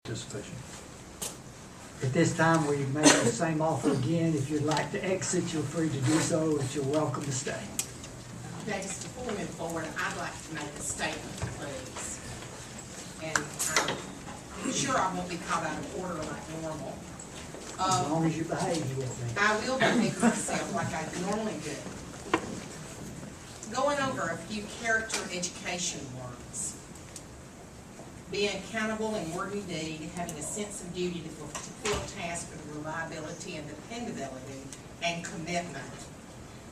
participation. At this time, we make the same offer again. If you'd like to exit, you're free to do so, but you're welcome to stay. Okay, just before we move forward, I'd like to make a statement, please. And I'm sure I won't be called out of order like normal. As long as you behave, you will be. I will behave myself like I normally do. Going over a few character education words. Being accountable in word and deed, having a sense of duty to fulfill tasks with reliability and dependability and commitment.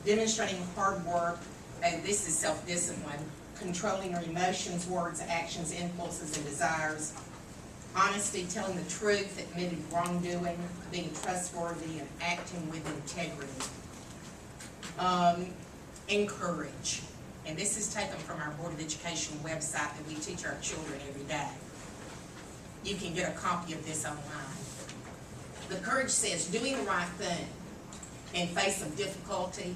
Demonstrating hard work, and this is self-discipline, controlling your emotions, words, actions, impulses, and desires. Honesty, telling the truth, admitting wrongdoing, being trustworthy, and acting with integrity. Encourage. And this is taken from our Board of Education website that we teach our children every day. You can get a copy of this online. The courage says doing the right thing in face of difficulty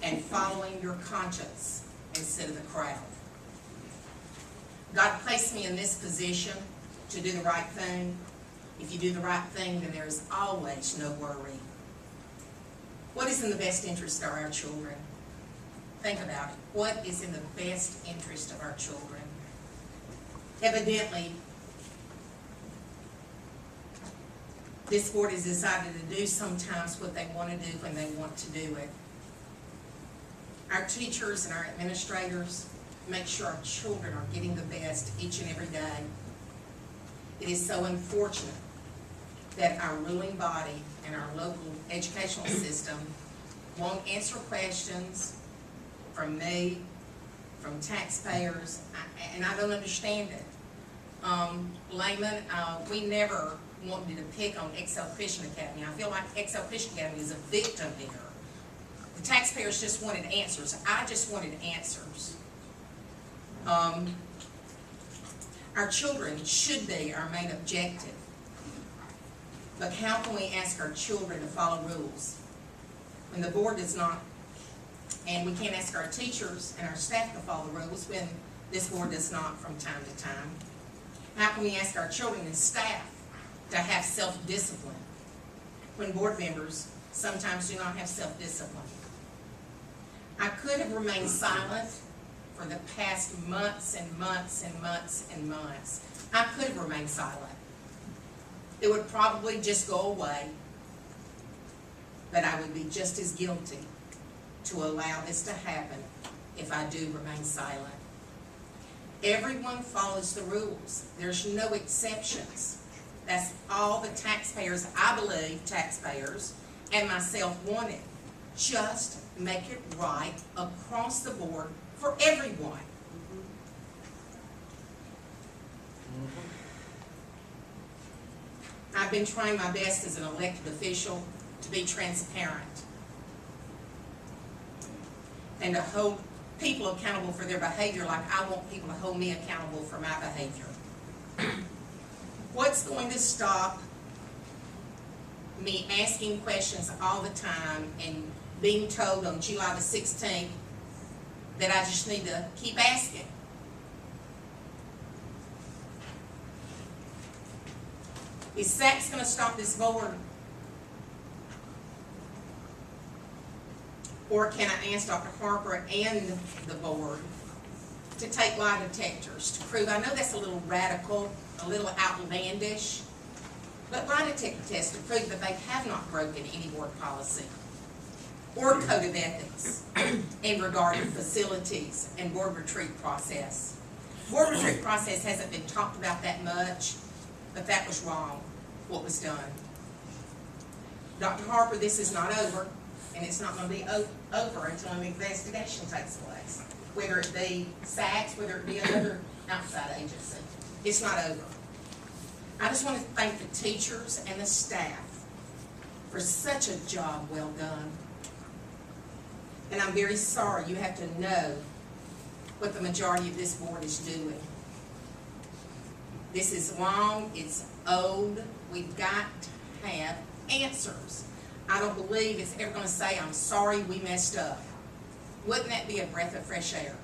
and following your conscience instead of the crowd. God placed me in this position to do the right thing. If you do the right thing, then there is always no worry. What is in the best interest of our children? Think about it. What is in the best interest of our children? Evidently, this board has decided to do sometimes what they want to do when they want to do it. Our teachers and our administrators make sure our children are getting the best each and every day. It is so unfortunate that our ruling body and our local educational system won't answer questions from me, from taxpayers, and I don't understand it. Layman, we never wanted to pick on Excel Christian Academy. I feel like Excel Christian Academy is a victim here. The taxpayers just wanted answers. I just wanted answers. Our children should be our main objective. But how can we ask our children to follow rules when the board does not? And we can't ask our teachers and our staff to follow the rules when this board does not from time to time. How can we ask our children and staff to have self-discipline when board members sometimes do not have self-discipline? I could have remained silent for the past months and months and months and months. I could have remained silent. It would probably just go away, but I would be just as guilty to allow this to happen if I do remain silent. Everyone follows the rules. There's no exceptions. That's all the taxpayers, I believe, taxpayers and myself wanted. Just make it right across the board for everyone. I've been trying my best as an elected official to be transparent and to hold people accountable for their behavior like I want people to hold me accountable for my behavior. What's going to stop me asking questions all the time and being told on July the 16th that I just need to keep asking? Is SACS going to stop this board? Or can I ask Dr. Harper and the board to take lie detectors to prove, I know that's a little radical, a little outlandish, but lie detector tests to prove that they have not broken any board policy or code of ethics in regard to facilities and board retreat process. Board retreat process hasn't been talked about that much, but that was wrong, what was done. Dr. Harper, this is not over, and it's not going to be over until an investigation takes place, whether it be SACS, whether it be another outside agency. It's not over. I just want to thank the teachers and the staff for such a job well done. And I'm very sorry you have to know what the majority of this board is doing. This is long, it's old, we've got to have answers. I don't believe it's ever going to say, I'm sorry we messed up. Wouldn't that be a breath of fresh air?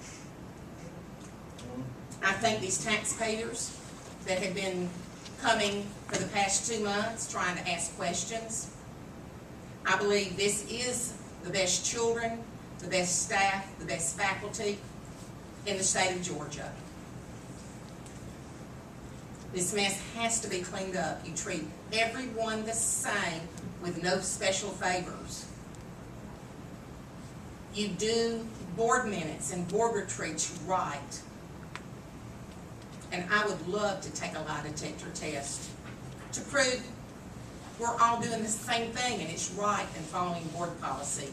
I think these taxpayers that have been coming for the past 2 months, trying to ask questions. I believe this is the best children, the best staff, the best faculty in the state of Georgia. This mess has to be cleaned up. You treat everyone the same with no special favors. You do board minutes and board retreats right. And I would love to take a lie detector test to prove we're all doing the same thing and it's right and following board policy.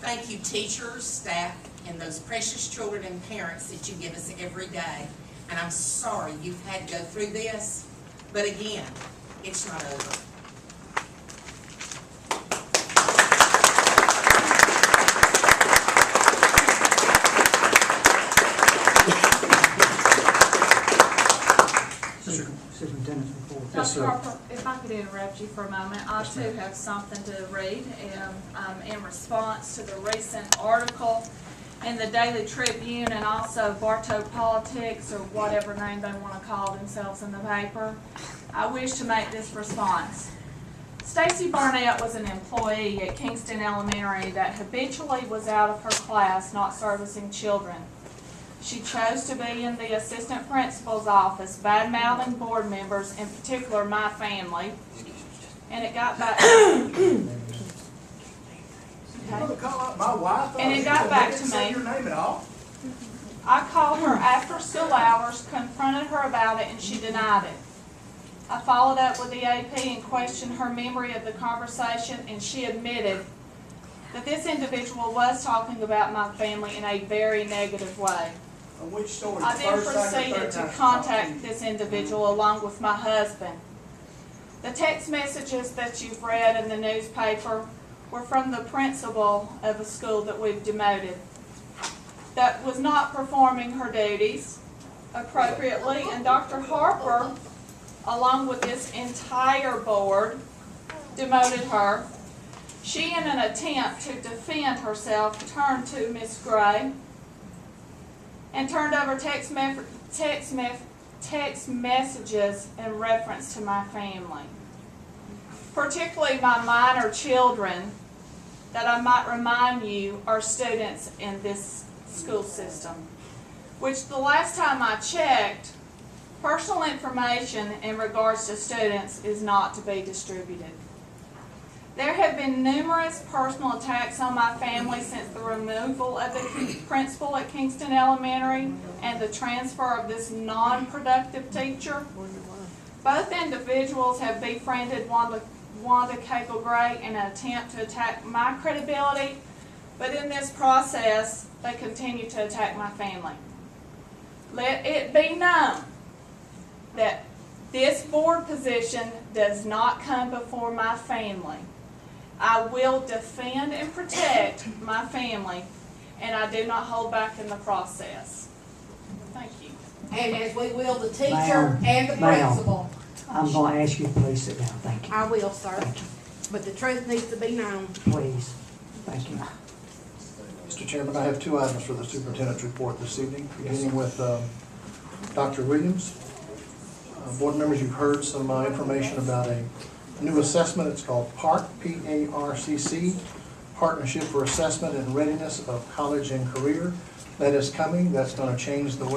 Thank you, teachers, staff, and those precious children and parents that you give us every day. And I'm sorry you've had to go through this, but again, it's not over. Superintendent's report. Dr. sir. Harper, if I could interrupt you for a moment, I too have something to read in response to the recent article in the Daily Tribune and also Bartow Politics, or whatever name they want to call themselves in the paper. I wish to make this response. Stacy Barnett was an employee at Kingston Elementary that habitually was out of her class not servicing children. She chose to be in the assistant principal's office, bad-mouthing board members, in particular my family, and it got back. And it got back to me. I called her after school hours, confronted her about it, and she denied it. I followed up with the AP and questioned her memory of the conversation, and she admitted that this individual was talking about my family in a very negative way. I then proceeded to contact this individual along with my husband. The text messages that you've read in the newspaper were from the principal of a school that we've demoted that was not performing her duties appropriately, and Dr. Harper, along with this entire board, demoted her. She, in an attempt to defend herself, turned to Miss Gray and turned over text messages in reference to my family, particularly my minor children, that I might remind you are students in this school system, which the last time I checked, personal information in regards to students is not to be distributed. There have been numerous personal attacks on my family since the removal of the principal at Kingston Elementary and the transfer of this non-productive teacher. Both individuals have befriended Wanda Cagle-Gray in an attempt to attack my credibility, but in this process, they continue to attack my family. Let it be known that this board position does not come before my family. I will defend and protect my family, and I do not hold back in the process. Thank you. And as we will the teacher Ma'am, and the ma'am. principal. I'm going to ask you to please sit down. Thank you. I will, sir. Thank you. But the truth needs to be known. Please. Thank you. Mr. Chairman, I have 2 items for the superintendent's report this evening, beginning with Dr. Williams. Board members, you've heard some information about a new assessment. It's called PARCC, P-A-R-C-C, Partnership for Assessment and Readiness of College and Career. That is coming. That's going to change the way